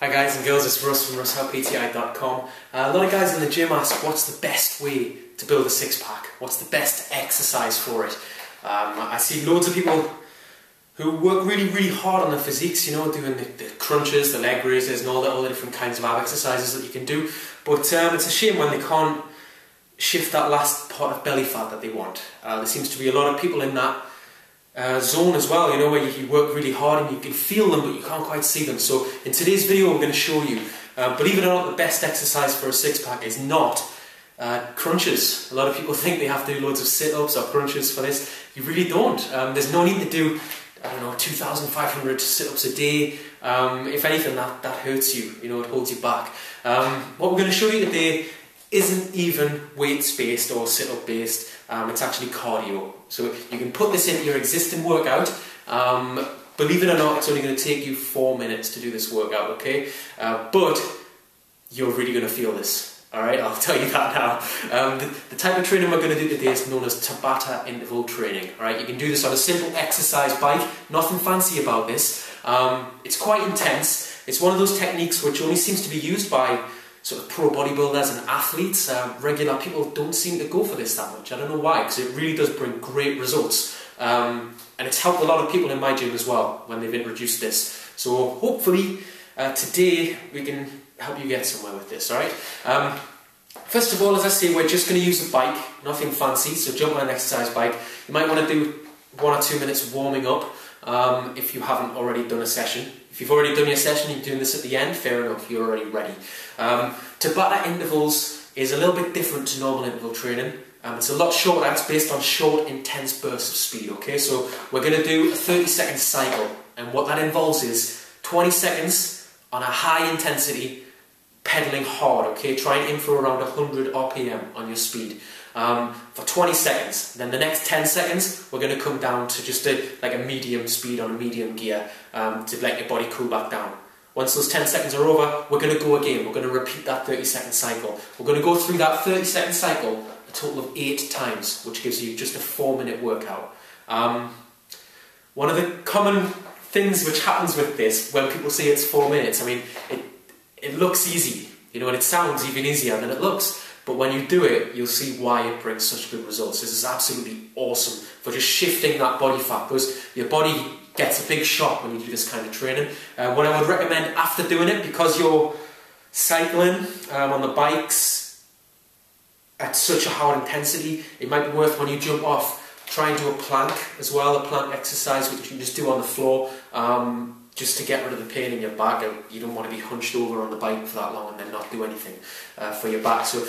Hi guys and girls, it's Russ from RussHowPTI.com. A lot of guys in the gym ask what's the best way to build a six-pack, what's the best exercise for it. I see loads of people who work really hard on their physiques, you know, doing the crunches, the leg raises and all the different kinds of ab exercises that you can do, but it's a shame when they can't shift that last part of belly fat that they want. There seems to be a lot of people in that zone as well, you know, where you work really hard and you can feel them but you can't quite see them. So in today's video we're going to show you, believe it or not, the best exercise for a six-pack is not crunches. A lot of people think they have to do loads of sit-ups or crunches for this. You really don't. There's no need to do, I don't know, 2,500 sit-ups a day. If anything, that hurts you, you know, it holds you back. What we're going to show you today isn't even weights based or sit-up based, it's actually cardio. So you can put this into your existing workout. Believe it or not, it's only going to take you 4 minutes to do this workout, okay? But you're really going to feel this, alright? I'll tell you that now. The type of training we're going to do today is known as Tabata Interval Training, alright? You can do this on a simple exercise bike, nothing fancy about this. It's quite intense. It's one of those techniques which only seems to be used by sort of pro bodybuilders and athletes. Regular people don't seem to go for this that much. I don't know why, because it really does bring great results. And it's helped a lot of people in my gym as well when they've introduced this. So hopefully today we can help you get somewhere with this, alright? First of all, as I say, we're just going to use a bike, nothing fancy, so jump on an exercise bike. You might want to do 1 or 2 minutes warming up if you haven't already done a session. If you've already done your session, you're doing this at the end, fair enough, you're already ready. Tabata intervals is a little bit different to normal interval training. It's a lot shorter, it's based on short, intense bursts of speed, okay? So we're going to do a 30-second cycle, and what that involves is 20 seconds on a high intensity, pedaling hard, okay? Try and aim for around 100 RPM on your speed. For 20 seconds. Then the next 10 seconds, we're going to come down to just like a medium speed on a medium gear to let your body cool back down. Once those 10 seconds are over, we're going to go again. We're going to repeat that 30-second cycle. We're going to go through that 30-second cycle a total of 8 times, which gives you just a 4-minute workout. One of the common things which happens with this, when people say it's 4 minutes, I mean, it looks easy, you know, and it sounds even easier than it looks. But when you do it, you'll see why it brings such good results. This is absolutely awesome for just shifting that body fat, because your body gets a big shock when you do this kind of training. What I would recommend after doing it, because you're cycling on the bikes at such a hard intensity, it might be worth, when you jump off, try and do a plank as well, a plank exercise which you can just do on the floor. Just to get rid of the pain in your back. You don't want to be hunched over on the bike for that long and then not do anything for your back. So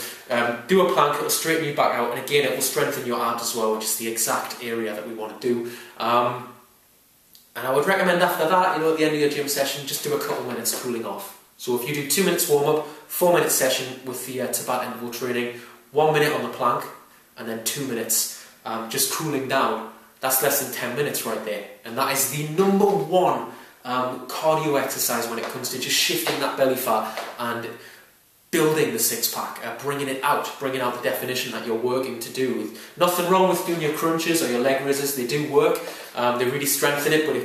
do a plank, it'll straighten you back out, and again it will strengthen your abs as well, which is the exact area that we want to do. And I would recommend after that, you know, at the end of your gym session, just do a couple minutes cooling off. So if you do 2 minutes warm up, 4-minute session with the Tabata interval training, 1 minute on the plank, and then 2 minutes just cooling down, that's less than 10 minutes right there. And that is the #1 cardio exercise when it comes to just shifting that belly fat and building the six-pack, bringing out the definition that you're working to do. Nothing wrong with doing your crunches or your leg raises, they do work, they really strengthen it, but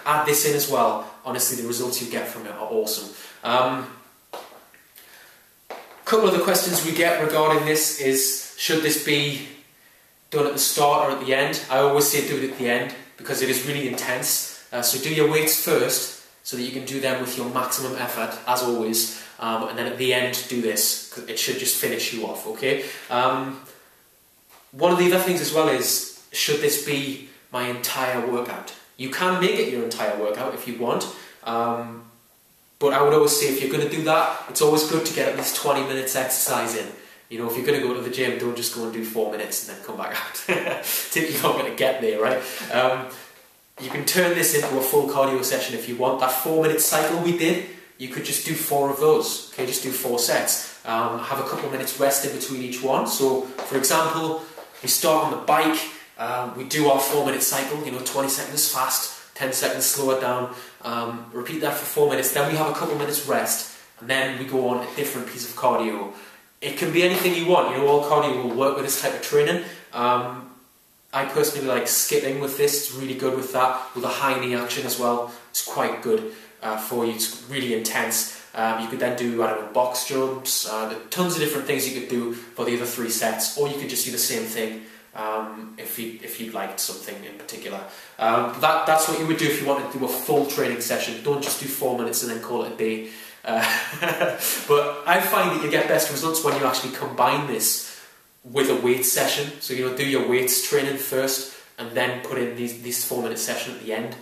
add this in as well, honestly the results you get from it are awesome. A couple of the questions we get regarding this is, should this be done at the start or at the end? I always say do it at the end, because it is really intense. So do your weights first, so that you can do them with your maximum effort, as always, and then at the end do this, because it should just finish you off, okay? One of the other things as well is, should this be my entire workout? You can make it your entire workout if you want, but I would always say if you're going to do that, it's always good to get at least 20 minutes exercise in. You know, if you're going to go to the gym, don't just go and do 4 minutes and then come back out. Take you longer to get there, right? You can turn this into a full cardio session if you want. That 4-minute cycle we did, you could just do 4 of those. Okay, just do 4 sets. Have a couple minutes rest in between each one. So, for example, we start on the bike, we do our 4-minute cycle, you know, 20 seconds fast, 10 seconds slow it down, repeat that for 4 minutes, then we have a couple minutes rest, and then we go on a different piece of cardio. It can be anything you want, you know, all cardio will work with this type of training. I personally like skipping with this, it's really good with that, with a high knee action as well. It's quite good for you, it's really intense. You could then do, I don't know, box jumps. There are tons of different things you could do for the other 3 sets, or you could just do the same thing if you liked something in particular. That's what you would do if you wanted to do a full training session. Don't just do 4 minutes and then call it a day. But I find that you get best results when you actually combine this with a weight session. So do your weights training first, and then put in this 4-minute session at the end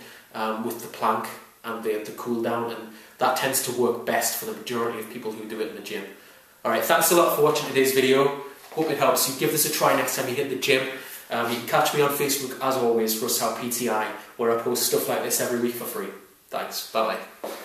with the plank and the cool down, and that tends to work best for the majority of people who do it in the gym. Alright, thanks a lot for watching today's video. Hope it helps you. Give this a try next time you hit the gym. You can catch me on Facebook as always, Russ PTI, where I post stuff like this every week for free. Thanks, bye bye.